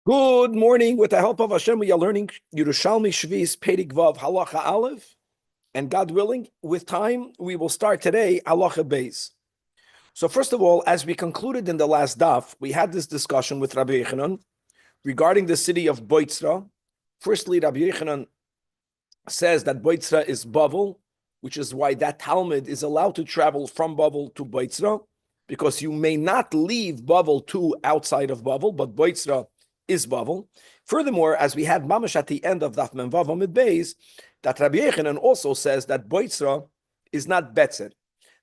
Good morning. With the help of Hashem, we are learning Yerushalmi Shvi's Pedig Vav Halacha Aleph, and God willing, with time, we will start today Halacha Beis. So first of all, as we concluded in the last daf, we had this discussion with Rabbi Yechanan regarding the city of Boitzra. Firstly, Rabbi Yechanan says that Boitzra is Bavel, which is why that Talmud is allowed to travel from Bavel to Boitzra, because you may not leave Bavel to outside of Bavel, but Boitzra is Bavel. Furthermore, as we had mamash at the end of Daf Mem Vav Amid Beis, that Rabbi Yechanan also says that Boitzra is not Betzer.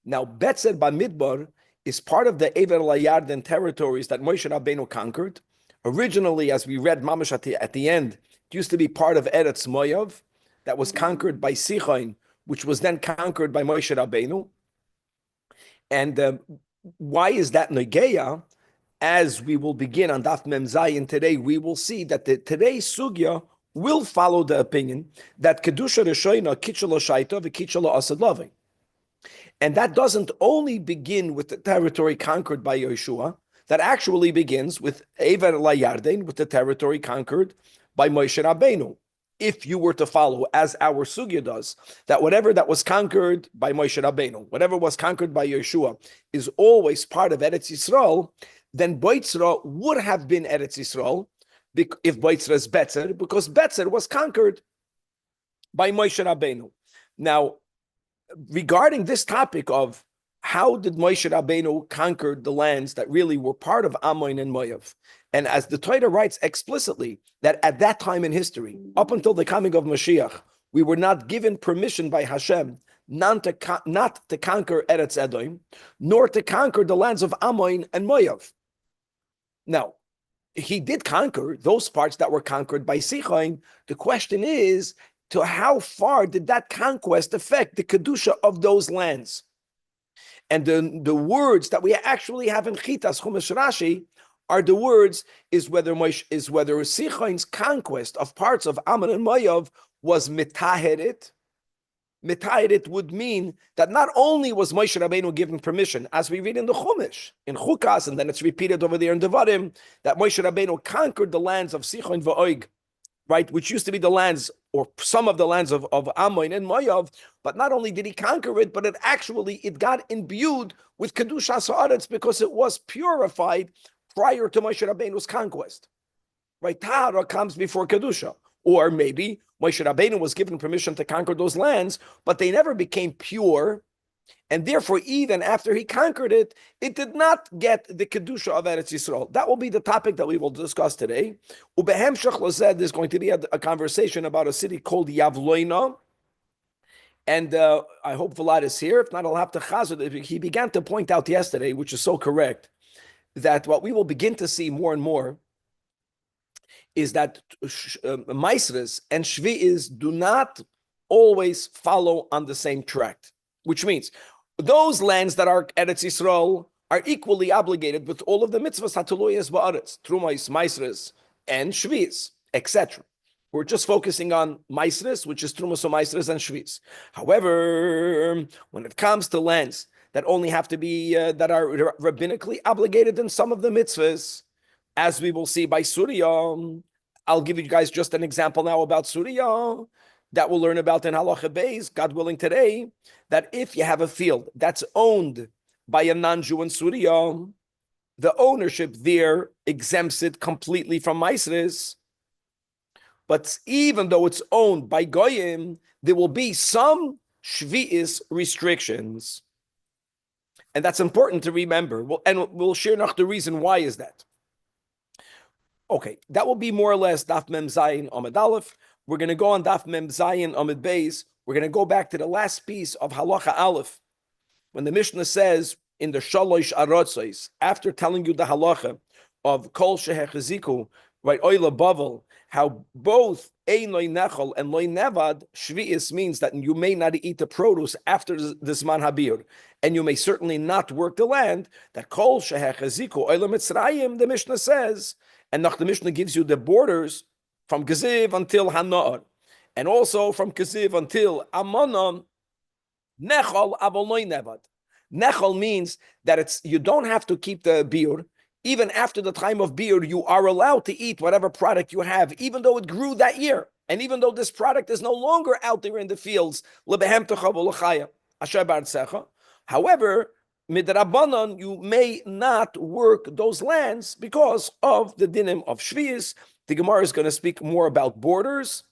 Now, Betzer Bamidbar is part of the Ever Layarden territories that Moshe Rabbeinu conquered. Originally, as we read mamash at the end, it used to be part of Eretz Moav that was conquered by Sichon, which was then conquered by Moshe Rabbeinu. And why is that Negeya? As we will begin on Daf Mem Zayin today, we will see that today's sugya will follow the opinion that Kedusha Rishoyna Kitchelo Shaita v'Kitchelo Asad Loving. And that doesn't only begin with the territory conquered by Yeshua, that actually begins with Ever Layarden, with the territory conquered by Moshe Rabbeinu. If you were to follow, as our sugya does, that whatever that was conquered by Moshe Rabbeinu, whatever was conquered by Yeshua, is always part of Eretz Yisrael, then Boitzra would have been Eretz Yisrael if Boitzra is Betzer, because Betzer was conquered by Moshe Rabbeinu. Now, regarding this topic of how did Moshe Rabbeinu conquer the lands that really were part of Ammon and Moav, and as the Torah writes explicitly, that at that time in history, up until the coming of Mashiach, we were not given permission by Hashem not to conquer Eretz Edom, nor to conquer the lands of Ammon and Moav. Now, he did conquer those parts that were conquered by Sichon. The question is, to how far did that conquest affect the Kedusha of those lands? And the words that we actually have in Chitas Chumash Rashi are the words is whether Sichon's conquest of parts of Ammon and Moav was mitaheret. Mitaheret would mean that not only was Moshe Rabbeinu given permission, as we read in the Chumash, in Chukas, and then it's repeated over there in Devarim, that Moshe Rabbeinu conquered the lands of Sichon v'Oig, right, which used to be the lands, or some of the lands of Ammon and Moav, but not only did he conquer it, but it got imbued with Kedushas Haaretz because it was purified prior to Moshe Rabbeinu's conquest. Right, Tahara comes before Kedusha. Or maybe Moshe Rabbeinu was given permission to conquer those lands, but they never became pure, and therefore, even after he conquered it, it did not get the Kedusha of Eretz Yisrael. That will be the topic that we will discuss today. Ubehemshach lozed, there's going to be a conversation about a city called Yavloina, and I hope Vlad is here. If not, I'll have to chazor. He began to point out yesterday, which is so correct, that what we will begin to see more and more is that Maisres and Shvi'is do not always follow on the same track, which means those lands that are Eretz Yisrael are equally obligated with all of the mitzvahs hatuluyas ba'aretz, Trumais, Maisres, and Shvi'is, etc. We're just focusing on Maisres, which is Trumas, Maisres, and Shvi'is. However, when it comes to lands that only have to be, that are rabbinically obligated in some of the mitzvahs, as we will see by Surya, I'll give you guys just an example now about Surya that we'll learn about in Halacha Beis, God willing today, that if you have a field that's owned by a non-Jew in Surya, the ownership there exempts it completely from Maisres. But even though it's owned by Goyim, there will be some Shvi'is restrictions. And that's important to remember. We'll share now the reason why is that. Okay, that will be more or less Daf Mem Zayin Amid Aleph. We're going to go on Daf Mem Zayin Amid Beis. We're going to go back to the last piece of Halacha Aleph, when the Mishnah says in the Shalosh Arotzos, after telling you the Halacha of Kol Shehechaziku, right, Oila Bavel, how both Ein Loi Nechol and Loi Nevad, Shvi'is means that you may not eat the produce after the Zman Habir, and you may certainly not work the land, that Kol Shehechaziku, Oila Mitzrayim, the Mishnah says, and the Mishnah gives you the borders from Geziv until Hanor, and also from Geziv until Ammonon, Nechol Avoloi Nevad. Nechol means that you don't have to keep the biur, even after the time of beer, you are allowed to eat whatever product you have, even though it grew that year. And even though this product is no longer out there in the fields. However, midrabanan, you may not work those lands because of the dinim of Shvius. The Gemara is going to speak more about borders.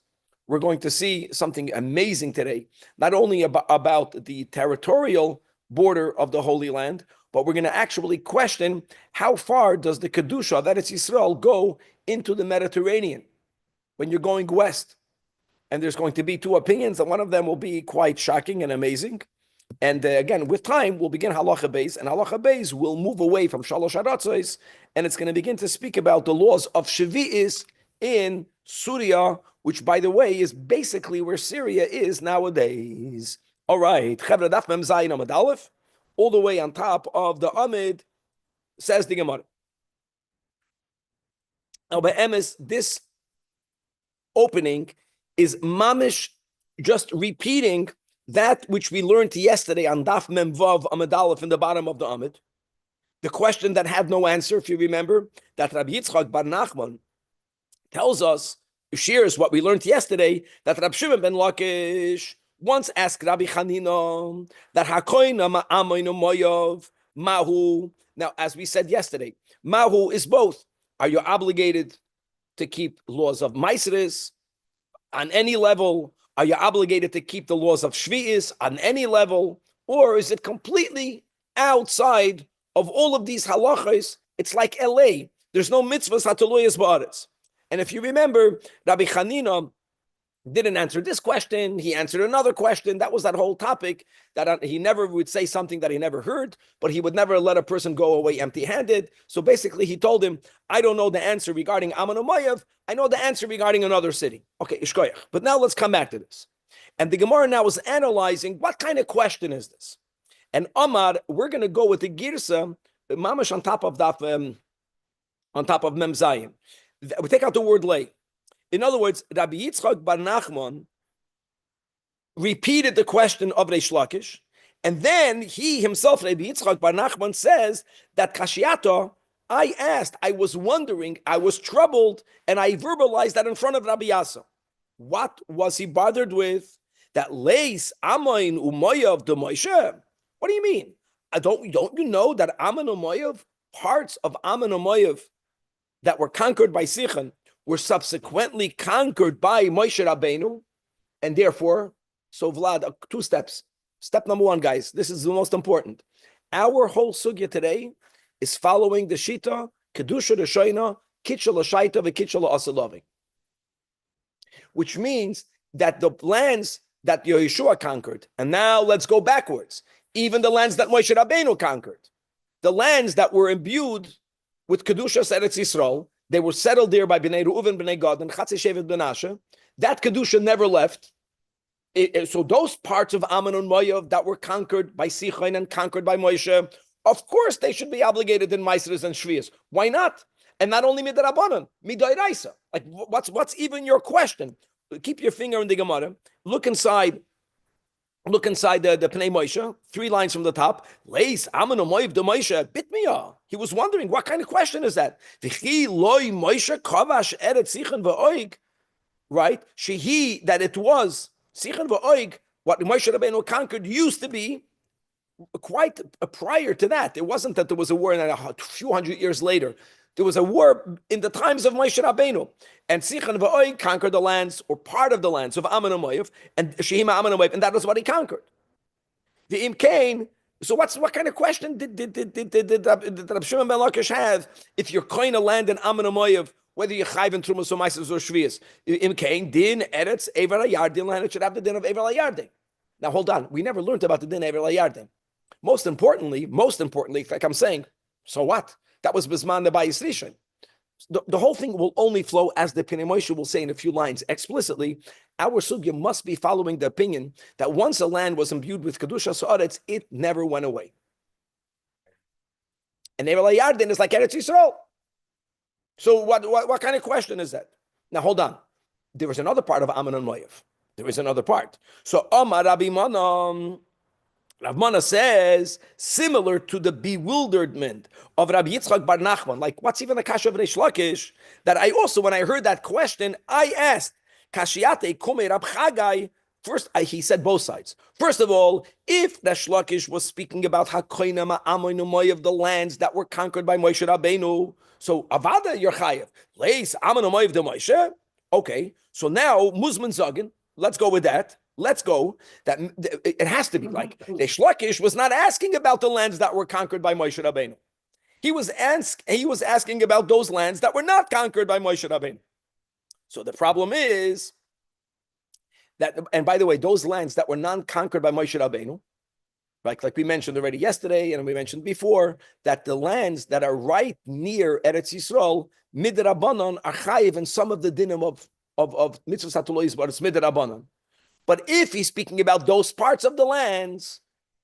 We're going to see something amazing today, not only about the territorial border of the Holy Land, but we're going to actually question how far does the Kedusha, that is Israel, go into the Mediterranean when you're going west. And there's going to be two opinions, and one of them will be quite shocking and amazing. And again, with time, we'll begin Halacha Beis, and Halacha Beis will move away from Shalosh Aratzos, and it's going to begin to speak about the laws of Shvi'is in Syria, which, by the way, is basically where Syria is nowadays. All right, Chevra Daf Mem Zayin Amud Aleph, all the way on top of the Amid, says the Gemara. Now, by Emes, this opening is mamish just repeating that which we learned yesterday on Daf Mem Vav Amud Aleph in the bottom of the Amid. The question that had no answer, if you remember, that Rabbi Yitzchak Bar Nachman tells us, shares what we learned yesterday, that Rabbi Shimon ben Lakish once asked Rabbi Chanina that Hakoina Ma'amoinu Moyov Mahu. Now, as we said yesterday, Mahu is both. Are you obligated to keep laws of Maisris on any level? Are you obligated to keep the laws of Shvi'is on any level? Or is it completely outside of all of these halachas? It's like LA. There's no mitzvahs hataloyas ba'aretz. And if you remember, Rabbi Chanina didn't answer this question. He answered another question. That was that whole topic that he never would say something that he never heard, but he would never let a person go away empty-handed. So basically, he told him, I don't know the answer regarding Ammon Umayyav. I know the answer regarding another city. Okay, Ishkoyach. But now let's come back to this. And the Gemara now is analyzing what kind of question is this? And Amar, we're going to go with the Girsa, Mamash on top of Mem Zayin. We take out the word lay. In other words, Rabbi Yitzchak Bar Nachman repeated the question of Reish Lakish, and then he himself, Rabbi Yitzchak Bar Nachman, says that Kashiata, I asked, I was wondering, I was troubled, and I verbalized that in front of Rabbi Yasa. What was he bothered with? That Leis Amoin Umoyav de Moshe. What do you mean? Don't you know that Ammon Umoyav, parts of Ammon Umoyav that were conquered by Sichon, were subsequently conquered by Moshe Rabbeinu, and therefore, so Vlad, 2 steps. Step number 1, guys, this is the most important. Our whole sugya today is following the Shita, Kedusha Rishoina, Kitcha L'Shaita, V'Kitcha L'Asalavi, which means that the lands that Yeshua conquered, and now let's go backwards, even the lands that Moshe Rabbeinu conquered, the lands that were imbued with Kedusha Eretz Yisrael, they were settled there by Bnei Reuven, Bnei Gad, and Chatzei Shevet Benashe. That Kedusha never left. So those parts of Ammon and Moav that were conquered by Sichon and conquered by Moshe, of course they should be obligated in Maasros and Shvius. Why not? And not only Midrabanan, Midoraisa. Like what's even your question? Keep your finger in the Gemara. Look inside the Pnei Moshe, 3 lines from the top. Leis Ammon and Moav de Moshe bitmiya. He was wondering, what kind of question is that? V'chi loy Moshe kavash eret Sichon v'oig. Right? Shehi, that it was Sichon v'oig, what Moshe Rabbeinu conquered used to be quite prior to that. It wasn't that there was a war a few hundred years later. There was a war in the times of Moshe Rabbeinu. And Sichon v'oig conquered the lands, or part of the lands of Ammon and Moav, and Shehima Ammon and Moav, and that was what he conquered. The Imkain. So what kind of question did Rabbi Shimon ben Lakish have if you're coin a land in Ammon and Moav, whether you're chayv in Trumas or Maasros or Shvius? Imkain din eretz Ever HaYarden land, it should have the din of Ever HaYarden. Now hold on, we never learned about the din Ever HaYarden. Most importantly, like I'm saying, so what? That was Bisman the Bayis Rishon. The whole thing will only flow, as the Pnei Moshe will say in a few lines explicitly. Our sugya must be following the opinion that once a land was imbued with Kedusha Sa'aretz, it never went away. And Ever HaYarden is like Eretz Yisrael. So what kind of question is that? Now hold on. There is another part of Ammon and Moav. There is another part. So Amar Rabbi Manam, Rav Mana says, similar to the bewilderment of Rabbi Yitzchak Bar Nachman, like what's even the kasha of Reish Lakish, that I also, when I heard that question, I asked, Kashiyate Kume Rab Chagai, first, he said both sides. First of all, if Reish Lakish was speaking about Hakoina Ma'amoinu Moy of the lands that were conquered by Moshe Rabbeinu, so Avada you're chayev. Leis Amonu Moy of the Moshe. Okay, so now Muzman Zagin, let's go with that. Let's go. That it has to be like Reish Lakish was not asking about the lands that were conquered by Moshe Rabbeinu. He was asking about those lands that were not conquered by Moshe Rabbeinu. So the problem is that, and by the way, those lands that were non-conquered by Moshe Rabbeinu, like we mentioned already yesterday, and we mentioned before, that the lands that are right near Eretz Yisrael, midrabanan are chayiv in some of the dinim of mitzvah satulois, but it's midrabanan. But if he's speaking about those parts of the lands,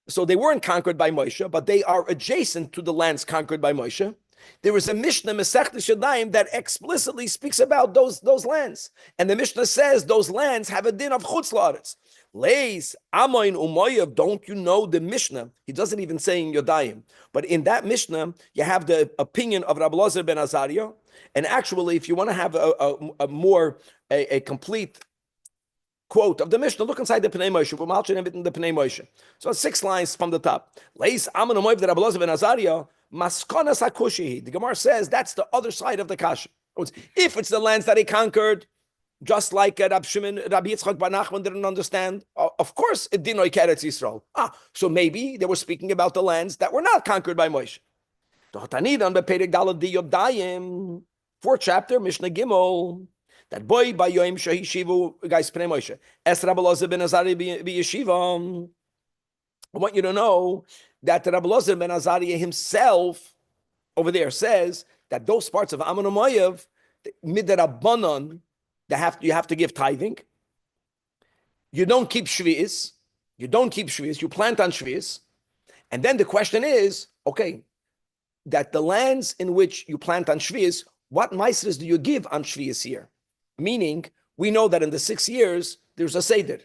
so they weren't conquered by Moshe, but they are adjacent to the lands conquered by Moshe, there is a Mishnah, Masechta Shadayim, that explicitly speaks about those lands. And the Mishnah says those lands have a din of chutz la'aretz. Leis, Amoin, Umoyev, don't you know the Mishnah? He doesn't even say in Yodayim. But in that Mishnah, you have the opinion of Rabbi Elazar ben Azariah. And actually, if you want to have a complete quote of the Mishnah, look inside the Pnei Moshe. We're malching everything in the Pnei Moshe. So it's 6 lines from the top. Leis, Amoin, Umoyev, the Rabbi Elazar ben Azariah, Maskonas HaKushihi. The Gemara says that's the other side of the kasha. If it's the lands that he conquered, just like Rabbi Yitzchak Bar Nachman didn't understand, of course it didn't like Eretz Yisrael. So maybe they were speaking about the lands that were not conquered by Moshe. Fourth chapter, Mishnah Gimel, that boy by Yoim Shahishivu, guys, Pnei Moshe. Es Rabbi Elazar ben Azariah b'yeshiva. I want you to know that Rabbi Elazar ben Azariah himself over there says that those parts of Ammon and Moav, midrabanan, you have to give tithing. You don't keep shvi'is. You plant on shvi'is. And then the question is, okay, that the lands in which you plant on shvi'is, what maasros do you give on shvi'is here? Meaning, we know that in the 6 years, there's a seder.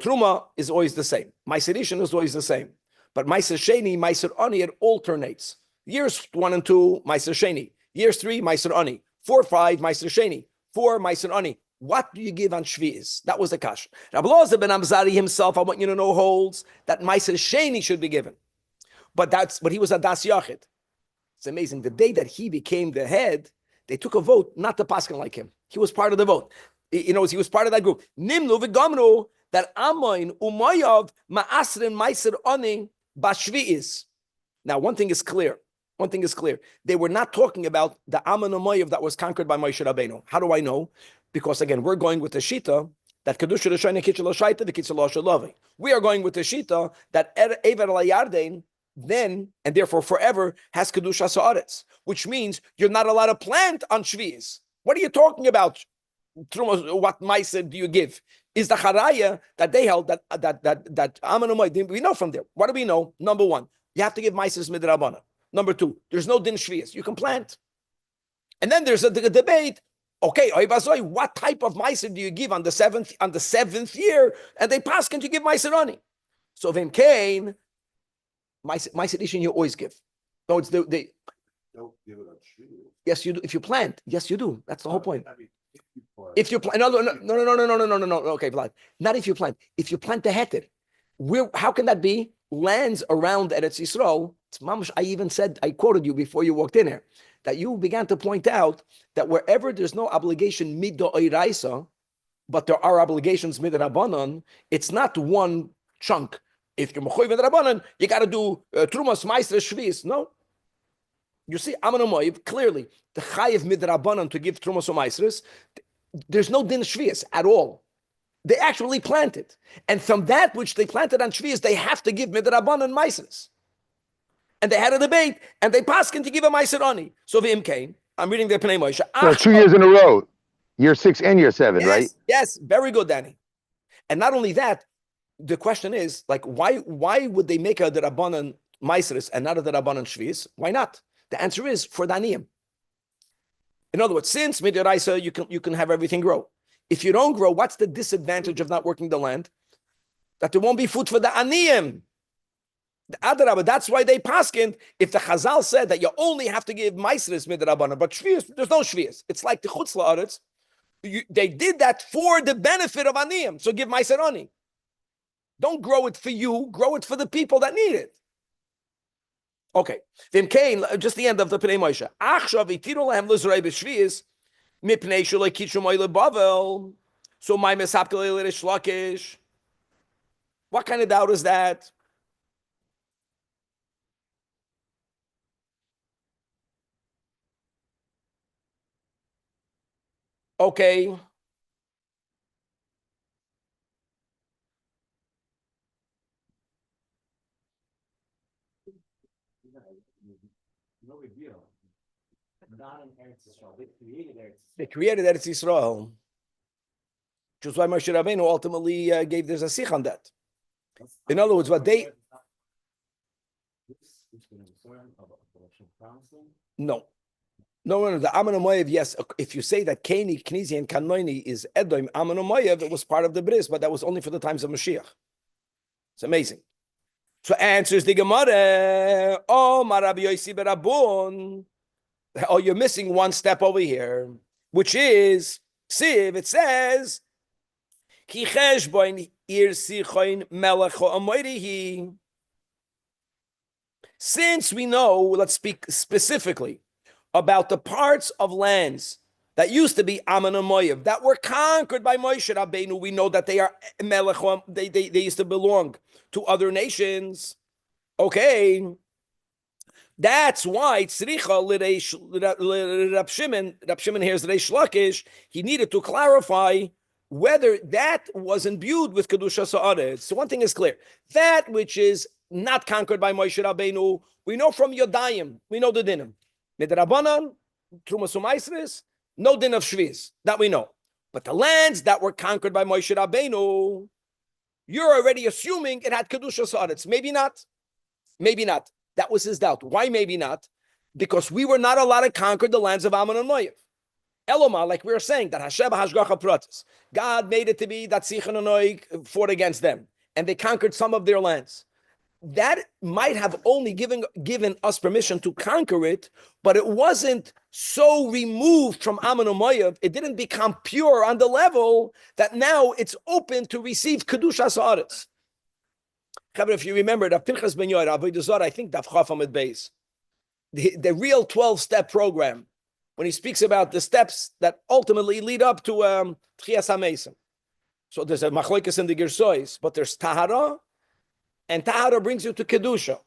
Truma is always the same. Maaser Rishon is always the same. But Maaser Sheni, Maaser Ani, it alternates. Years 1 and 2, Maaser Sheni. Years 3, Maaser Ani. 4, 5, Maaser Sheni. 4, Maaser Ani. What do you give on Shvi'is? That was the kash. Rabbi Elazar ben Amzari himself, I want you to know, holds that Maaser Sheni should be given. But he was a Das Yachid. It's amazing. The day that he became the head, they took a vote not to paskin like him. He was part of the vote. He was part of that group. Nimnu v'gamru, that Amoin umayav ma'asrin ma'aser oni bashvi'is. Now, one thing is clear. They were not talking about the Ammon umayav that was conquered by Moshe Rabbeinu. How do I know? Because again, we're going with the shita that kedusha l'shayna kitchel l'shayta v'kitzel l'shalavi. We are going with the shita that Ever Yarden then and therefore forever has kedusha sa'aretz, which means you're not allowed to plant on shvi'is. What are you talking about? What ma'aser do you give? Is the charaya that they held that Ammon umayav? We know from there. What do we know? Number 1, you have to give ma'aser midrabana. Number 2, there's no din shvi'is. You can plant. And then there's a debate. Okay, what type of ma'aser do you give on the seventh year? And they paskin to give ma'aser ani. So v'im kain, ma'aser ishin you always give. No, it's they don't give it on shvi'is. Yes, you do. If you plant, yes, you do. That's the whole point. I mean, if you plant, no. Okay, Vlad. Not if you plant. If you plant the heter, how can that be? Lands around Eretz Yisrael. It's mamash. I quoted you before you walked in here, that you began to point out that wherever there's no obligation middo oiraisa, but there are obligations midrabanan, it's not one chunk. If you're mechoy midrabanan, you got to do trumas ma'aser shvi'is. No. You see, Ammon umayav, clearly, the chayiv midrabanan to give trumas or ma'aseres, there's no din shvi'is at all. They actually planted. And from that which they planted on shvi'is, they have to give midrabanan ma'aseres. And they had a debate, and they paskin to give a ma'aser ani. So v'im kain, I'm reading the Pnei Moshe. So 2 years in a row, year 6 and year 7, right? Yes, very good, Danny. And not only that, the question is, like, why would they make a derabanan ma'aseres and not a derabanan shvi'is? Why not? The answer is for the aniyim. In other words, since midoraisa you can have everything grow. If you don't grow, what's the disadvantage of not working the land? That there won't be food for the aniyim. Adarabah, that's why they paskin. If the Chazal said that you only have to give Maisris midrabanan, but Shvius, there's no Shvius. It's like the Chutz La'aretz. They did that for the benefit of Aniyim. So give Maiser Ani. Don't grow it for you, grow it for the people that need it. Okay. Vimkein, just the end of the Pnei Moshe. Achshav itiru lehem lizrei b'shvius mipnei shalei kitshum oile bavel. So my mesapkel elish lakish. What kind of doubt is that? Okay. No big deal. Not in Eretz Yisrael. They created Eretz Yisrael. Which is why Moshe Rabbeinu ultimately gave this a sikh on that. In other words, what they... No. No, the Ammon Moav, yes. If you say that Keni, Knizi, and Kanoni is Edom, Ammon Moav, it was part of the Bris, but that was only for the times of Mashiach. It's amazing. So answers the Gemara. Oh, Rabbi Yossi Berabun. Oh, you're missing one step over here, which is Siv. It says, Ki cheshboin ir sichoin melacho amoirihi. Since we know, let's speak specifically about the parts of lands that used to be Ammon and Moav that were conquered by Moshe Rabbeinu. We know that they are melech. They used to belong to other nations. Okay, that's why Tzricha Rab Shimon here's Reish Lakish. He needed to clarify whether that was imbued with Kedusha Sa'aretz. So one thing is clear: that which is not conquered by Moshe Rabbeinu, we know from Yodayim. We know the dinim. Midrabanan, Trumas Umaisris, no din of Shviz. That we know. But the lands that were conquered by Moshe Rabbeinu, you're already assuming it had Kedusha Sa'aretz. Maybe not. Maybe not. That was his doubt. Why maybe not? Because we were not allowed to conquer the lands of Ammon and Moav. Eloma, like we were saying, that Hashem Hashgacha Pratis. God made it to be that Sichon and Og fought against them. And they conquered some of their lands. That might have only given us permission to conquer it, but it wasn't so removed from Ammon and Moav. It didn't become pure on the level that now it's open to receive Kedusha Sa'aretz. If you remember, the Pinchas Ben Yoel, Avodah Zarah, I think Daf Chaf Amud Beis, the real 12-step program, when he speaks about the steps that ultimately lead up to Tchias HaMesim. So there's a machlokes in the Gersois, but there's Tahara, and Tahara brings you to Kedusha.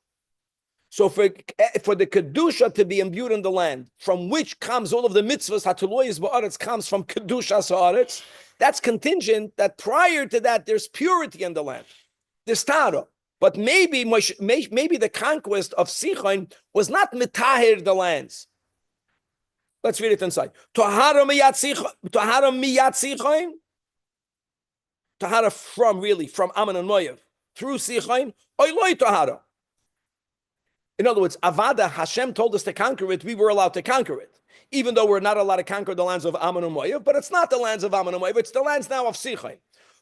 So for the Kedusha to be imbued in the land, from which comes all of the mitzvahs, Hatuloyis Ba'aretz comes from Kedusha Sa'aretz, that's contingent that prior to that, there's purity in the land. There's Tahara. But maybe the conquest of Sichon was not mitahir the lands. Let's read it inside. Tahara miyat Sichon. Tahara from Ammon and Moav through Sichon. Oiloi Tahara. In other words, Avada, Hashem told us to conquer it. We were allowed to conquer it, even though we're not allowed to conquer the lands of Ammon and Moav. But it's not the lands of Ammon and Moav. It's the lands now of Sichon.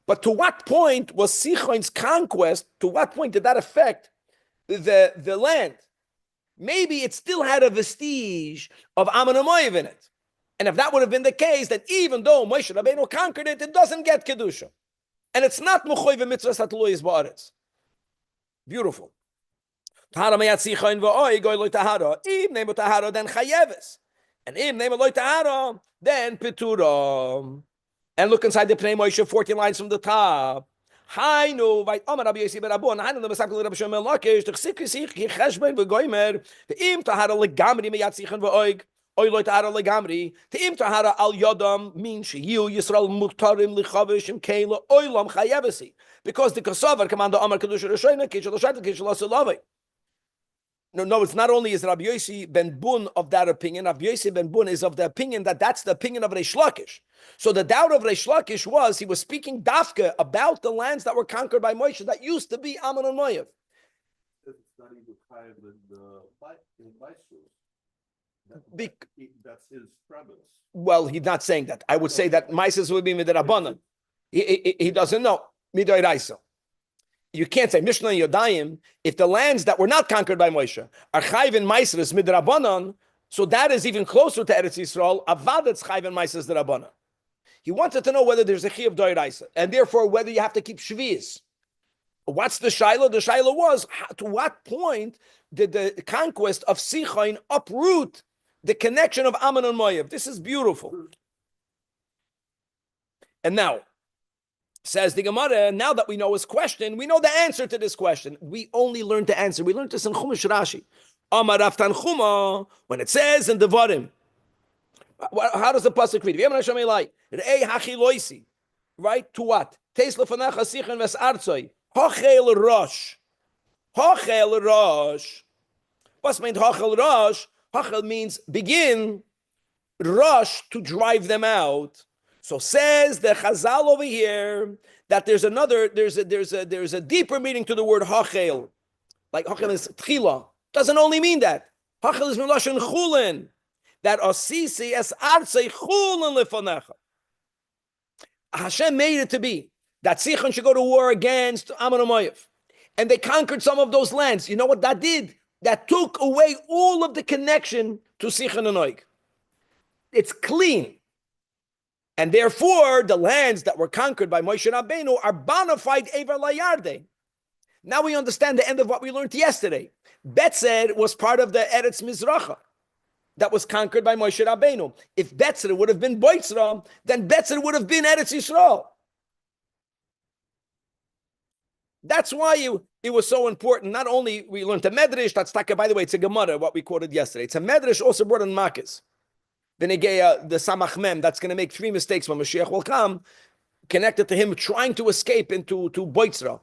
But to what point was Sichon's conquest, to what point did that affect the land? Maybe it still had a vestige of Ammon and Moav in it. And if that would have been the case, then even though Moshe Rabbeinu conquered it, it doesn't get Kedusha. And it's not Mechoy v'mitzvahs hatuloyis ba'aretz. Beautiful. Tahara meyat Sichon v'oi goy lo tahara. Im nemo tahara, then chayeves. And im nemo lo tahara, then petura. And look inside the Pnei Moshe, 14 lines from the top. Hainu, vayt Omer Rabbi Yossi Berabun, hainu l'mesakul Rabbi Shimon Lakish, t'chsik kisich, ki cheshben v'goymer, te'im tahara legamri meyat Sichon v'oig, oy lo tahara legamri, te'im tahara al yodam, min sheyu Yisrael mutarim lichavish im keila, oilam chayevesi. Because the Kosovar command the Omer Kedusha Rishoyna, kishal Shaitel, kishal Asilavai. No, it's not only is Rabbi Yossi ben Bun of that opinion. Rabbi Yossi ben Bun is of the opinion that that's the opinion of Reish Lakish. So the doubt of Reish Lakish was he was speaking dafka about the lands that were conquered by Moshe that used to be Ammon and Moav. That's his premise. Well, he's not saying that. I would say that Maises would be midrabanan. He doesn't know midoraisa. you can't say Mishnah Yodayim if the lands that were not conquered by Moshe are chayv and ma'aseres midrabanan. So that is even closer to Eretz Yisrael. Avadat's chayv and ma'aseres midrabanan. He wanted to know whether there's a chiyuv d'oraisa, and therefore whether you have to keep shvius. What's the shaila? The shaila was, to what point did the conquest of Sichain uproot the connection of Ammon and Moav? This is beautiful. And now, says the Gemara, now that we know his question, we know the answer to this question. We only learned the answer. We learned this in Chumash Rashi. Amar Rav Tanchuma, when it says in Devarim, how does the pasuk read? Right? To what? Teis lefanecha sichen ves artzoi. Hachel rosh. Hachel rosh. What's meant hachel rosh? Hachel means begin. Rosh, to drive them out. So says the Chazal over here that there's a deeper meaning to the word hachel. Like hachel is tchila. Doesn't only mean that. Hachel is milashon chulin. That osisi es artzei chulin lefanecha. Hashem made it to be that Sichon should go to war against Ammon and Moav. And they conquered some of those lands. You know what that did? That took away all of the connection to Sichon and Og. It's clean. And therefore, the lands that were conquered by Moshe Rabbeinu are bona fide Ever Layarde. Now we understand the end of what we learned yesterday. Betzer was part of the Eretz Mizracha that was conquered by Moshe Rabbeinu. If Betzer would have been Boitzra, then Betzer would have been Eretz Yisrael. That's why it was so important. Not only we learned the Medrash, that's taka, by the way, it's a Gemara, what we quoted yesterday. It's a Medrash also brought in Makis. The Negeya, the Samach Mem, that's going to make 3 mistakes when Mashiach will come, connected to him trying to escape into Boitzra.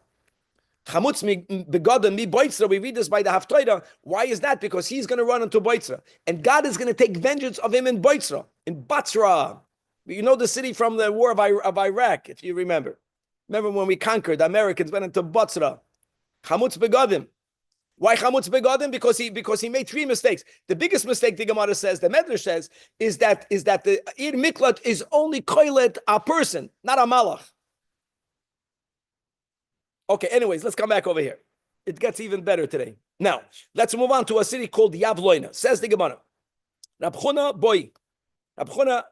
Chamutz begodim mi Boitzra, we read this by the Haftarah. Why is that? Because he's going to run into Boitzra. And God is going to take vengeance of him in Boitzra, in Batzra. You know the city from the war of Iraq, if you remember. Remember when we conquered, the Americans went into Batzra. Chamutz begodim. Why Chamutz begodim? Because he made 3 mistakes. The biggest mistake the Gemara says, the Medrash says, is that the Ir Miklat is only koilet a person, not a malach. Okay, anyways, let's come back over here. It gets even better today. Now, let's move on to a city called Yavloina. Says the Gemara. Rab Chuna boy. Rab Chuna,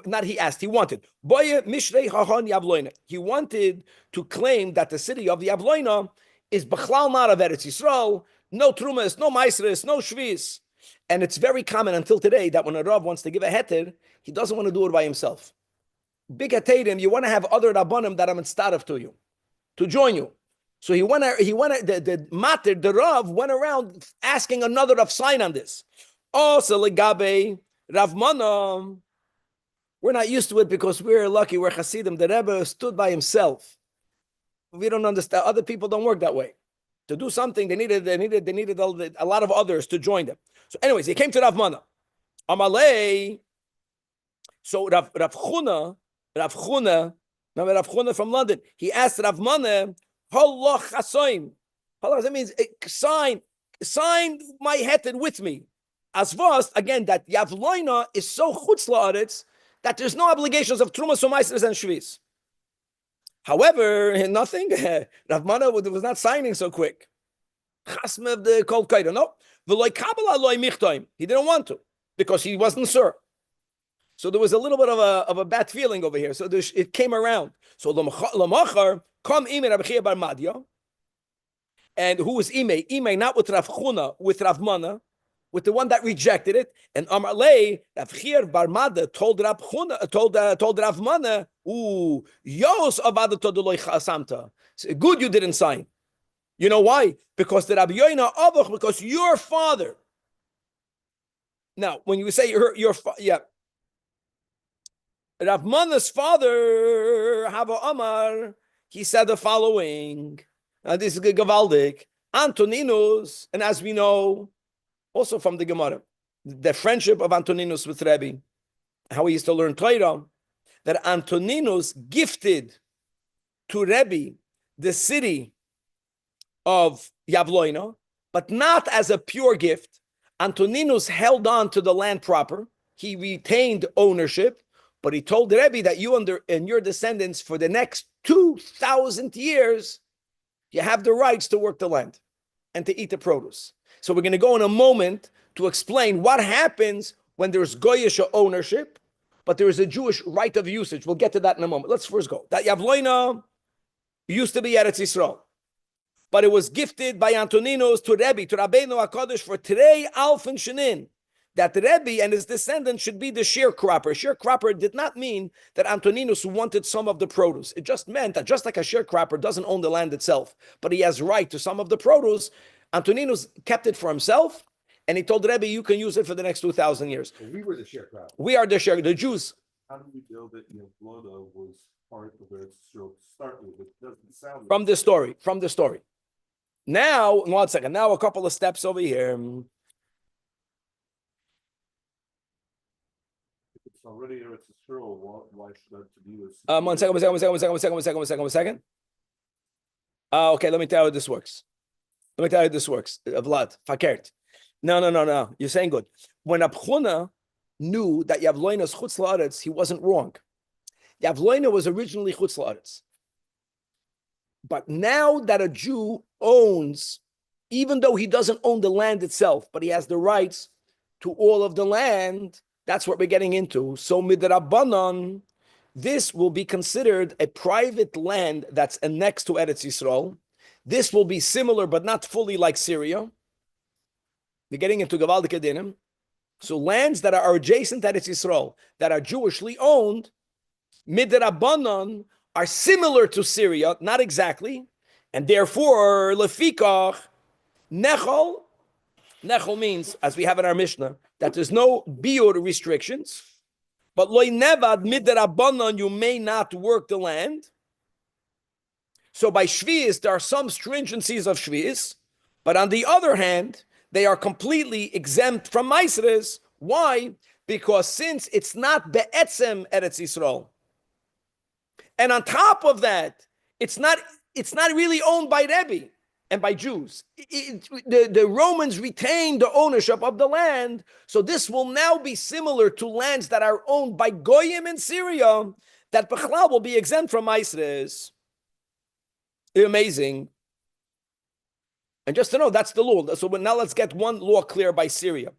not he asked, he wanted. Boye Mishrei Hahon Yavloina. He wanted to claim that the city of Yavloina is Bechlal not of Eretz Yisrael, no Trumas, no Maisres, no Shvis. And it's very common until today that when a Rav wants to give a heter, he doesn't want to do it by himself. Big heterim, you want to have other Rabbanim that are mitzaref to you, to join you. So the Rav went around asking another Rav sign on this. Also, legabe Rav Mana, we're not used to it because we're lucky, we're Hasidim. The Rebbe stood by himself. We don't understand. Other people don't work that way. To do something, they needed a lot of others to join them. So, anyways, he came to Rav Mana. Amalei. So Rav Chuna, remember Rav Chuna from London? He asked Rav Mana, "Haloch chasoim." Haloch means sign my heter with me. As vast again that Yavloina is so chutz la'aretz that there's no obligations of trumas, umaisres, and shvis. However, nothing. Rav Mana was not signing so quick. Chasme of the cold kaida. No. He didn't want to because he wasn't sure. So there was a little bit of a bad feeling over here. So it came around. So Lamachar, come Ime Rabbi Chia bar Madya. And who was Ime? Ime not with Rav Chuna, with Rav Mana, with the one that rejected it. And Amar Lei, Rav Chia bar Madya told Rav Chuna, told Rav Mana, ooh, Yos avada todoloi chasamta. Good you didn't sign. You know why? Because the Rabbi Yoina Avach, because your father. Now, when you say your yeah. Rav Mana's father, Hava Amar, he said the following. Now this is Gavaldik. Antoninus, and as we know, also from the Gemara, the friendship of Antoninus with Rabbi, how he used to learn Torah, that Antoninus gifted to Rabbi the city of Yavloina, but not as a pure gift. Antoninus held on to the land proper. He retained ownership, but he told Rabbi that you and your descendants for the next 2,000 years, you have the rights to work the land and to eat the produce. So we're going to go in a moment to explain what happens when there's Goyish ownership, but there is a Jewish right of usage. We'll get to that in a moment. Let's first go. That Yavloina used to be Eretz Yisrael, but it was gifted by Antoninus to Rabbi, to Rabbeinu HaKadosh for today, Alf and Shenin, that the Rabbi and his descendants should be the sharecropper. Sharecropper did not mean that Antoninus wanted some of the produce. It just meant that just like a sharecropper doesn't own the land itself, but he has right to some of the produce, Antoninus kept it for himself, and he told Rabbi, you can use it for the next 2,000 years. We were the sharecropper. We are the Jews. How do we know that Yavlona was part of Eretz Yisrael to start with? It doesn't sound From the story. Now, 1 second. Now a couple of steps over here. If it's already Eretz Yisrael, why should that to be this? 1 second. Okay, let me tell you how this works. Vlad, fakert. No. You're saying good. When Abchuna knew that Yavloina's chutz la'aretz, he wasn't wrong. Yavloina was originally chutz la'aretz. But now that a Jew owns, even though he doesn't own the land itself, but he has the rights to all of the land, that's what we're getting into. So midrabanan, this will be considered a private land that's annexed to Eretz Yisrael. This will be similar, but not fully like Syria. We're getting into Gavaldik Dinim. So lands that are adjacent to Eretz Yisrael, that are Jewishly owned, midrabanan, are similar to Syria, not exactly, and therefore, lefikach, nechol means, as we have in our Mishnah, that there's no biur restrictions, but loy nevad midrabanan, you may not work the land. So by shvius, there are some stringencies of shvius, but on the other hand, they are completely exempt from maasros. Why? Because since it's not be'etzem Eretz Yisrael, and on top of that, it's not really owned by Rebbe and by Jews. The Romans retained the ownership of the land, so this will now be similar to lands that are owned by Goyim in Syria, that Bechlal will be exempt from maasros. Amazing. And just to know, that's the law. So now let's get one law clear by Syria.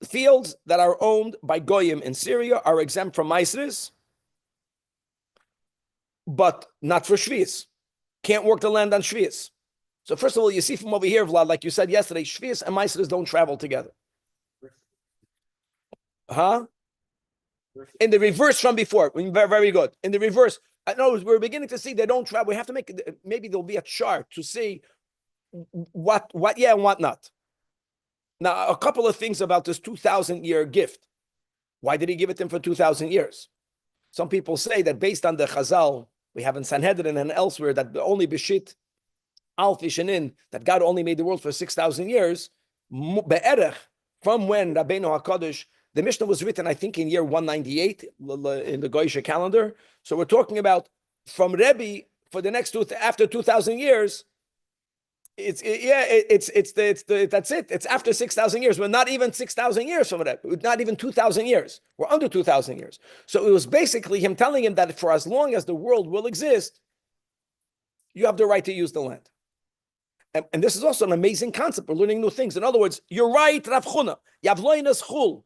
Fields that are owned by Goyim in Syria are exempt from maasros, but not for shvius. Can't work the land on shvius. So first of all, you see from over here, Vlad, like you said yesterday, shvius and maasros don't travel together. Huh? In the reverse from before. Very good. In the reverse. No, we're beginning to see they don't travel. We have to make, maybe there'll be a chart to see what yeah and what not. Now, a couple of things about this 2,000-year gift. Why did he give it them for 2,000 years? Some people say that based on the Chazal, we have in Sanhedrin and elsewhere, that only Beshit, Alf Ishanin, that God only made the world for 6,000 years, Be'erech, from when Rabbeinu HaKadosh, the Mishnah was written, I think, in year 198 in the Goyish calendar. So we're talking about from Rebbe for the next after 2,000 years. That's it. It's after 6,000 years. We're not even 6,000 years from Rebbe. Not even 2,000 years. We're under 2,000 years. So it was basically him telling him that for as long as the world will exist, you have the right to use the land. And this is also an amazing concept. We're learning new things. In other words, you're right, Rav Chuna. Yavloinas chul,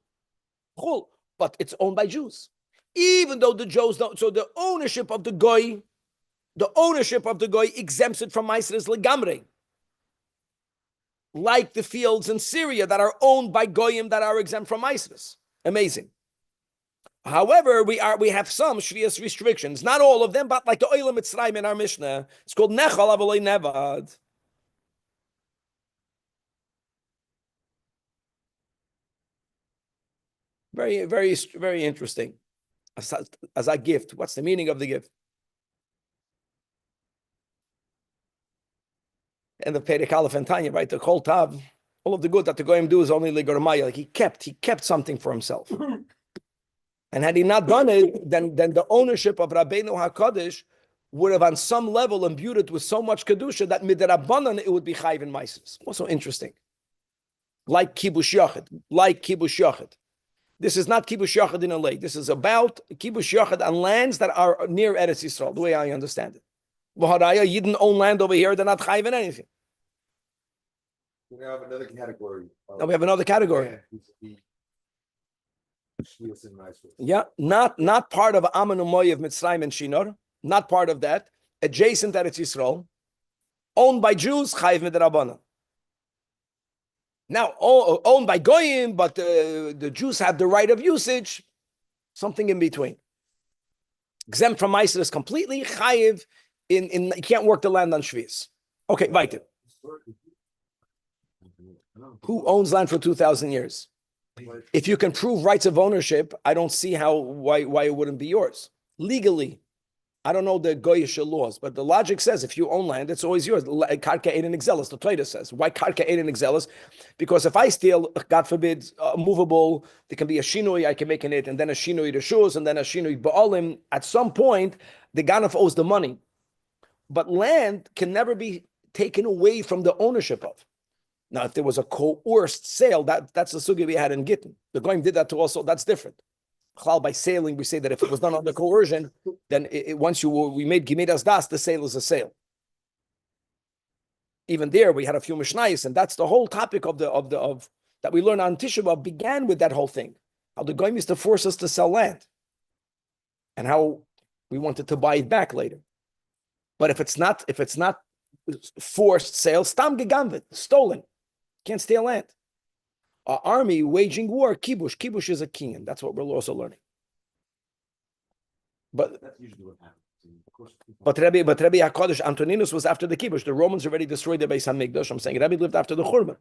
but it's owned by Jews. Even though the Jews don't. So the ownership of the goy exempts it from maasros legamrei. Like the fields in Syria that are owned by goyim that are exempt from maasros. Amazing. However, we have some shvius restrictions. Not all of them, but like the oil mitzrayim in our Mishnah, it's called nechal avolei nevad. Very, very, very interesting. As a gift, what's the meaning of the gift? And the Perek Aleph and Tanya, right? The Kol Tav, all of the good that the Goyim do is only Ligormaya. Like he kept something for himself. And had he not done it, then the ownership of Rabbeinu HaKadosh would have on some level imbued it with so much Kedusha that midrabanan it would be chayv in maasros. Also interesting. Like Kibush Yachid. This is not Kibush Yachid in LA. This is about Kibush Yachid on lands that are near Eretz Yisrael, the way I understand it. V'haraya, you didn't own land over here, they're not chayiv in anything. We have another category. Now we have another category. Yeah, not part of Amanu Moyev, Mitzrayim, and Shinar, not part of that. Adjacent to Eretz Yisrael, owned by Jews, chayiv midrabanan. Now, owned by Goyim, but the Jews have the right of usage, something in between. Exempt from Meiser is completely chayiv, you can't work the land on Shvius. Okay, weiter. Who owns land for 2,000 years? If you can prove rights of ownership, I don't see why it wouldn't be yours. Legally, I don't know the Goyish laws, but the logic says if you own land, it's always yours. Karka Eidin Exelis, the Torah says. Why Karka Eidin Exelis? Because if I steal, God forbid, movable, there can be a shinui, I can make in it, and then a shinui reshus, and then a shinui ba'alim. At some point, the Ganaf owes the money. But land can never be taken away from the ownership of. Now, if there was a coerced sale, that's the sugi we had in Gittin. The Goyim did that to us, so that's different. By sailing, we say that if it was done under coercion, then once we made Gimedas Das, the sale is a sale. Even there, we had a few Mishnayos, and that's the whole topic of that we learn on Tisha B'Av began with that whole thing. How the Goyim used to force us to sell land, and how we wanted to buy it back later. But if it's not forced sale, stam geganvet, stolen. Can't steal land. Our army waging war, kibush. Kibush is a king, and that's what we're also learning. But that's usually what happens. But Rabbi HaKadosh Antoninus was after the kibush. The Romans already destroyed the Beis Hamikdash. I'm saying Rabbi lived after the Churban.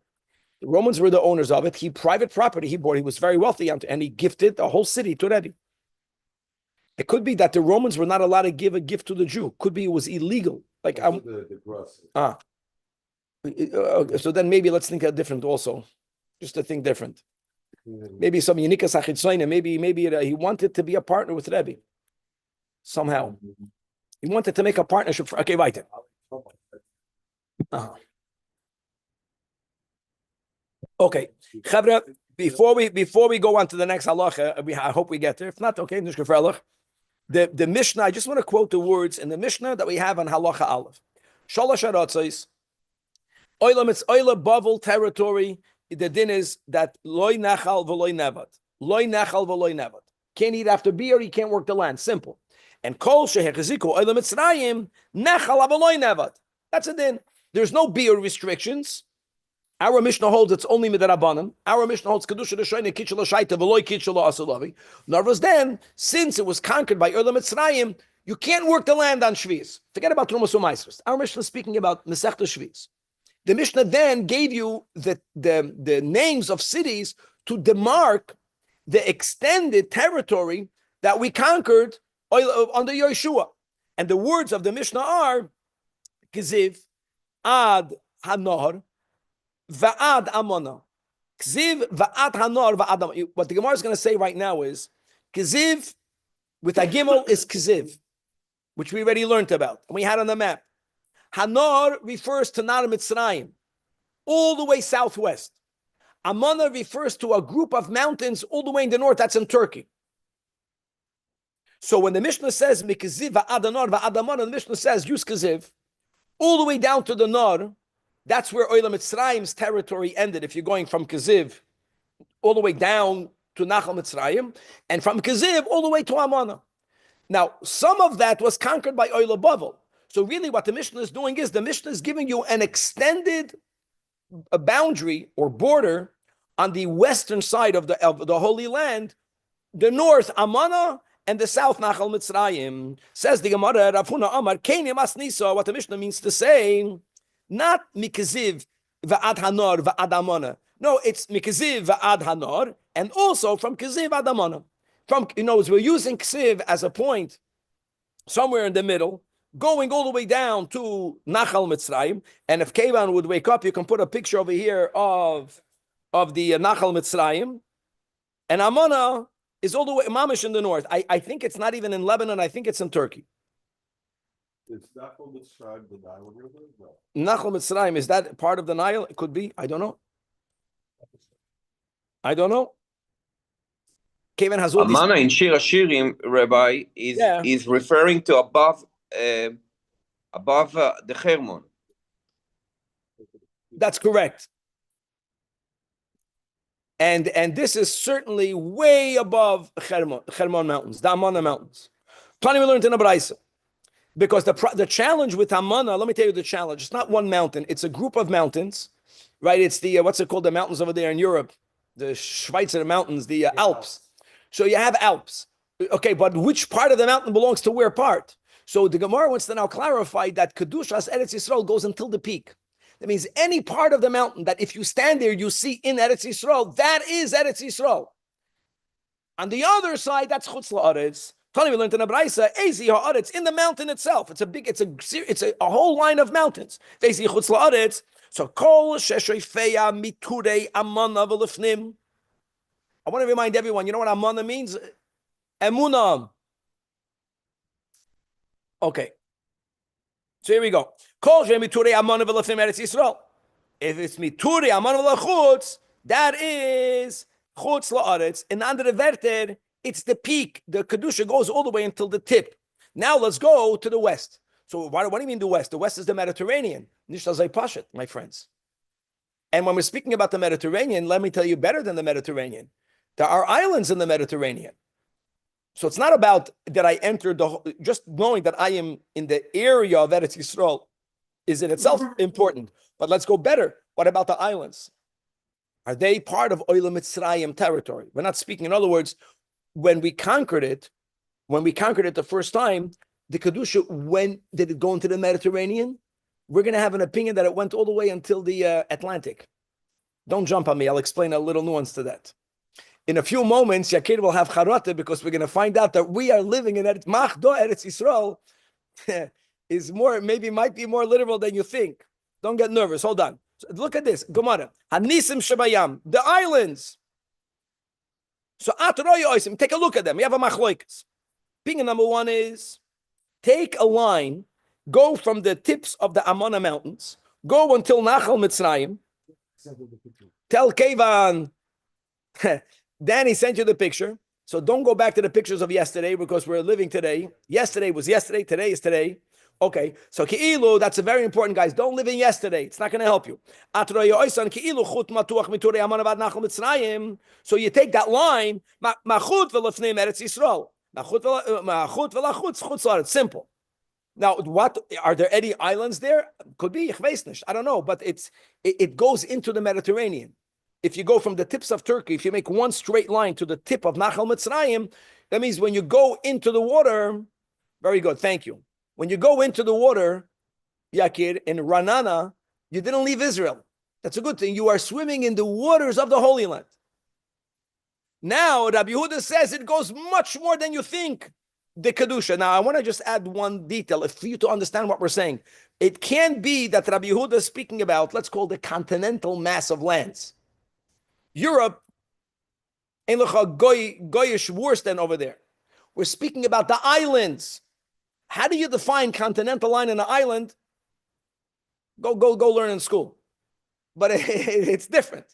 The Romans were the owners of it. Private property he bought. He was very wealthy, and he gifted the whole city to Rabbi. It could be that the Romans were not allowed to give a gift to the Jew. Could be it was illegal. Like so then maybe let's think different also. Just to think different. Maybe some Unika Sachitzoina, maybe he wanted to be a partner with Rebbe. Somehow. He wanted to make a partnership for okay, weiter. Okay. Chavra, before we go on to the next halacha, I hope we get there. If not, okay, the Mishnah, I just want to quote the words in the Mishnah that we have on halacha aleph. Shalosh haratzos, oilam, it's oila bavel territory. The din is that loy nachal v'loy nevat. Loy nachal v'loy nevat. Can't eat after beer, he can't work the land. Simple. And kol shehechaziku oila mitzrayim nachal v'loy nevat. That's a din. There's no beer restrictions. Our Mishnah holds it's only midarabanan. Our Mishnah holds kedusha d'shoyne kitchel l'shaita v'loy kitchel l'asulavi. Narvas then, since it was conquered by oila mitzrayim, you can't work the land on Shvius. Forget about Trumas u'Maisros. Our Mishnah is speaking about Masechta Shvius. The Mishnah then gave you the names of cities to demark the extended territory that we conquered under Yeshua. And the words of the Mishnah are Kziv, Ad Hanor, Va'ad Amona. Kziv, Va'ad Hanor, Va'ad Amona. What the Gemara is going to say right now is Kziv with a gimel is Kziv, which we already learned about. And we had on the map. Hanor refers to Nar Mitzrayim, all the way southwest. Amana refers to a group of mountains all the way in the north, that's in Turkey. So when the Mishnah says, Mikiziv va'adanor va'adamana, the Mishnah says, use Kiziv, all the way down to the Nar, that's where Oila Mitzrayim's territory ended, if you're going from Kiziv all the way down to Nachal Mitzrayim, and from Kiziv all the way to Amana. Now, some of that was conquered by Oila Bavel. So really what the Mishnah is doing is the Mishnah is giving you an extended boundary or border on the western side of the Holy Land, the north Amana and the south Nachal Mitzrayim. Says the Gemara, Rav Huna Amar, Keinim Asnisa, what the Mishnah means to say, not Mikaziv va'ad Hanor va'ad Amana. No, it's Mikaziv va'ad Hanor and also from Kaziv ad Amana. From, we're using Ksiv as a point somewhere in the middle, going all the way down to Nachal Mitzrayim. And if Kevan would wake up, you can put a picture over here of the Nachal Mitzrayim. And Amana is all the way, Mamish in the north. I think it's not even in Lebanon. I think it's in Turkey. Is Nachal Mitzrayim the Nile River? No. Nachal Mitzrayim, is that part of the Nile? It could be. I don't know. Kevan has all Amana in Shir Hashirim, Rabbi, is referring to above above the Hermon. That's correct. And this is certainly way above Hermon Mountains, the Amana Mountains. Tani, we learned in a Braisa. Because the challenge with Amana, let me tell you the challenge. It's not one mountain. It's a group of mountains, right? It's the, what's it called? The mountains over there in Europe. The Schweizer mountains, the Alps. So you have Alps. Okay, but which part of the mountain belongs to where part? So the Gemara wants to now clarify that Kedushas Eretz Yisrael goes until the peak. That means any part of the mountain that if you stand there, you see in Eretz Yisrael, that is Eretz Yisrael. On the other side, that's Chutz La'aretz. Tani, we learned in a Braisa, Ezi Ha'aretz, in the mountain itself. It's a whole line of mountains. Ezi Chutz La'aretz. So Kol Sheshoifeya Miturei Amana V'Lefnim. I want to remind everyone, you know what Amana means? Emunah. Okay. So here we go. Kol Shemiturei Amana V'Lefnim Eretz Yisrael. If it's Miturei Amana V'Lachutz, that is Chutz La'aretz. In andere Werter, it's the peak. The Kedusha goes all the way until the tip. Now let's go to the west. So what do you mean the west? The west is the Mediterranean. Nishta Zay Pashat, my friends. And when we're speaking about the Mediterranean, let me tell you better than the Mediterranean. There are islands in the Mediterranean. So it's not about that I entered just knowing that I am in the area of Eretz Yisrael is in itself important. But let's go better. What about the islands? Are they part of Olam Mitzrayim territory? We're not speaking, in other words, when we conquered it the first time, the Kedusha, when did it go into the Mediterranean? We're going to have an opinion that it went all the way until the Atlantic. Don't jump on me. I'll explain a little nuance to that. In a few moments, Yakir will have charata because we're going to find out that we are living in Eretz Yisrael is more, maybe might be more literal than you think. Don't get nervous. Hold on. So look at this. Gemara. Hanisim Shabayam. The islands. So take a look at them. We have a machloikas. Opinion number one is take a line, go from the tips of the Amana Mountains, go until Nachal Mitzrayim. Tell Kevan, Danny sent you the picture. So don't go back to the pictures of yesterday because we're living today. Yesterday was yesterday, today is today. Okay, so Ki'ilu, that's a very important, guys. Don't live in yesterday. It's not going to help you. So you take that line, it's simple. Now, what are there any islands there? Could be, I don't know, but it goes into the Mediterranean. If you go from the tips of Turkey, if you make one straight line to the tip of Nachal Mitzrayim, that means when you go into the water, very good, thank you. When you go into the water, Yakir, in Ranana, you didn't leave Israel. That's a good thing. You are swimming in the waters of the Holy Land. Now, Rabbi Yehuda says it goes much more than you think, the Kedusha. Now, I want to just add one detail for you to understand what we're saying. It can be that Rabbi Yehuda is speaking about, let's call the continental mass of lands. Europe, ain't goyish worse than over there. We're speaking about the islands. How do you define continental line in an island? Go learn in school. But it's different.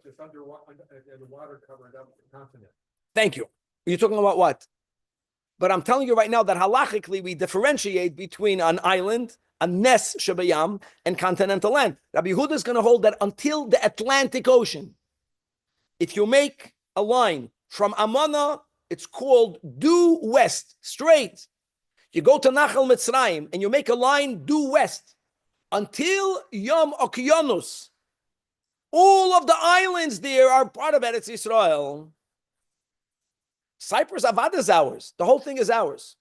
It's underwater covered up the continent. Thank you. You're talking about what? But I'm telling you right now that halachically we differentiate between an island, a nes shabayam, and continental land. Rabbi Yehuda is going to hold that until the Atlantic Ocean. If you make a line from Amana, it's called due west, straight. You go to Nachal Mitzrayim and you make a line due west until Yom Okeanos. All of the islands there are part of Eretz Yisrael. Cyprus, Avad is ours. The whole thing is ours.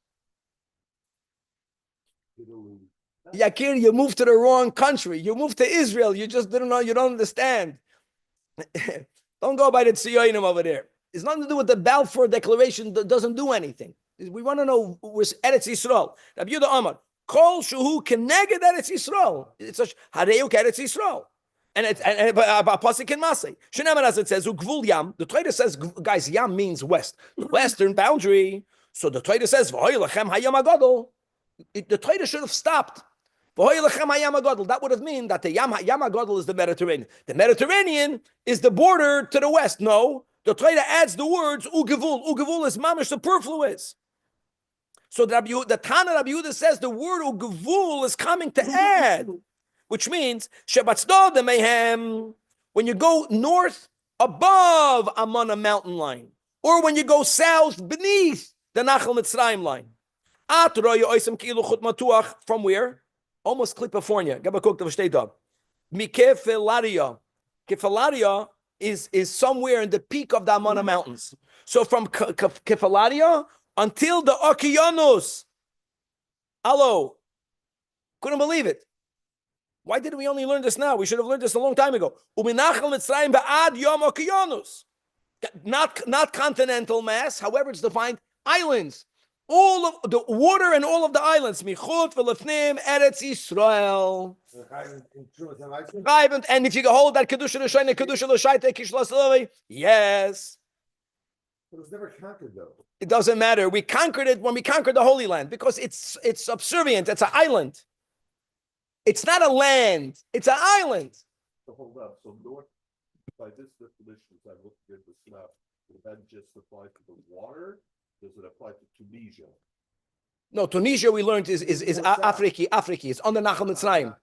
Yakir, you moved to the wrong country. You moved to Israel. You just didn't know. You don't understand. Don't go by the Tziyonim over there. It's nothing to do with the Balfour Declaration. That doesn't do anything. We want to know where's Eretz Yisrael. Rabbi Yehuda Amar, Kol Shuhu Keneged Eretz Yisrael. It's a Hareuk Eretz Yisrael. And a pasuk in Masay. Shneimar, as it says, Ugvul Yam. The Torah says, guys, Yam means west, western boundary. So the Torah says, V'hoy lechem hayam hagadol. The Torah should have stopped. V'hoy lechem hayam hagadol. That would have meant that the Yam hagadol is the Mediterranean. The Mediterranean is the border to the west. No, the Torah adds the words Ugvul. Ugvul is mamish superfluous. So the Tana Rabbi Yehuda says the word ugvul is coming to add, which means shebatzdo the mayhem when you go north above Amana mountain line, or when you go south beneath the Nachal Mitzrayim line. From where? Almost California. Kefalaria is somewhere in the peak of the Amana mountains. So from Kefalaria until the Okeanos. Hello. Couldn't believe it. Why did we only learn this now? We should have learned this a long time ago. Not continental mass, however it's defined, islands. All of the water and all of the islands. Michut v'lefnim Eretz Yisrael. And if you hold that Kedusha L'Shayne, Kedusha L'Shayte, Kishla, yes. It was never conquered, though. It doesn't matter. We conquered it when we conquered the Holy Land because it's subservient. It's an island. It's not a land. It's an island. So hold up. So north, by this definition, as I looked at this map, would that just apply to the water? Does it apply to Tunisia? No, Tunisia we learned is Afriki. It's on the Nachal Mitzrayim.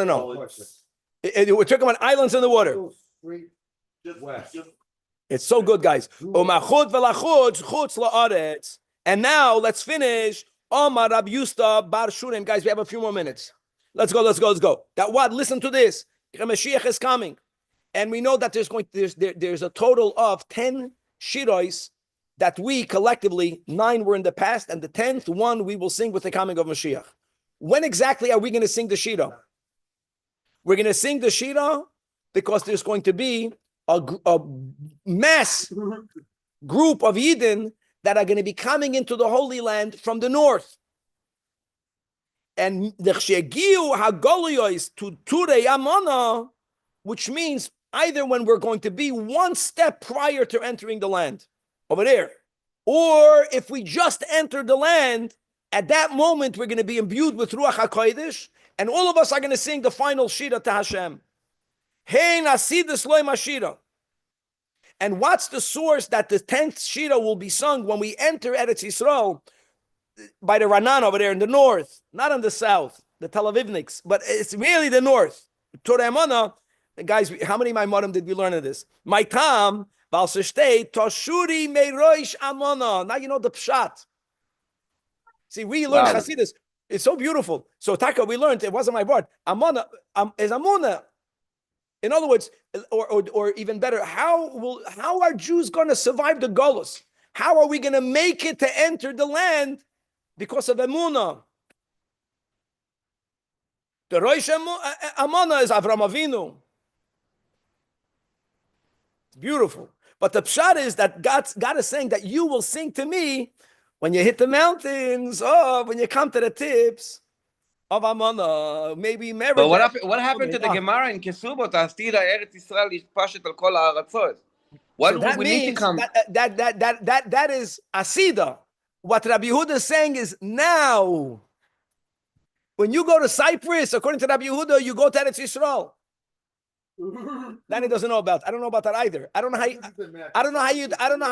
No. We're talking about islands in the water. It's so good, guys. And now let's finish. Omar Rab Yusta Bar Shurim. Guys, we have a few more minutes. Let's go. That what? Listen to this. Mashiach is coming. And we know that there's a total of 10 shirois that we collectively, 9 were in the past, and the 10th one we will sing with the coming of Mashiach. When exactly are we going to sing the shira? We're going to sing the shira because there's going to be a mass group of Yidden that are going to be coming into the Holy Land from the north. And the Shegiu Hagoliyos to Ture Yamana, which means either when we're going to be one step prior to entering the land, over there, or if we just entered the land, at that moment we're going to be imbued with Ruach HaKodesh, and all of us are going to sing the final Shira to Hashem. Hey Nasidus Loy Mashira. And what's the source that the 10th Shira will be sung when we enter Eretz Yisrael? By the Ranan over there in the north, not in the south, the Tel Avivniks, but it's really the north. Torah Emana, guys, how many Maimonim did we learn of this? My Tam, Toshuri Meiroish Amana. Now you know the Pshat. See, we learned Hasidus. It's so beautiful. So Taka, we learned, it wasn't my word. Amana is Amuna. In other words, or even better, how are Jews going to survive the Golus? How are we going to make it to enter the land? Because of Emunah. The Rosh Amana is Avram Avinu. It's beautiful. But the pshat is that God is saying that you will sing to me when you hit the mountains, when you come to the tips of Amana, maybe Meribah. But what happened to the Gemara in Kesubot? Astira Eretz Yisrael Yishpashet al Kol Ha'aratzot. What So do we need to come? That is Asida. What Rabbi Yehuda is saying is now. When you go to Cyprus, according to Rabbi Yehuda, you go to Eretz Yisrael. Danny doesn't know about. I don't know about that either. I don't know how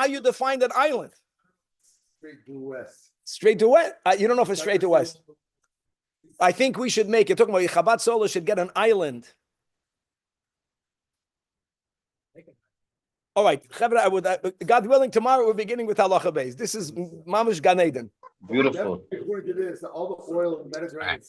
you define that island. Straight due west. Straight to west. You don't know if it's straight to west. I think we should make it. Talking about Chabad Solo should get an island. All right, God willing, tomorrow we're beginning with Halacha Beis. This is Mamish Gan Eden. Beautiful. According to this, all the oil in the Mediterranean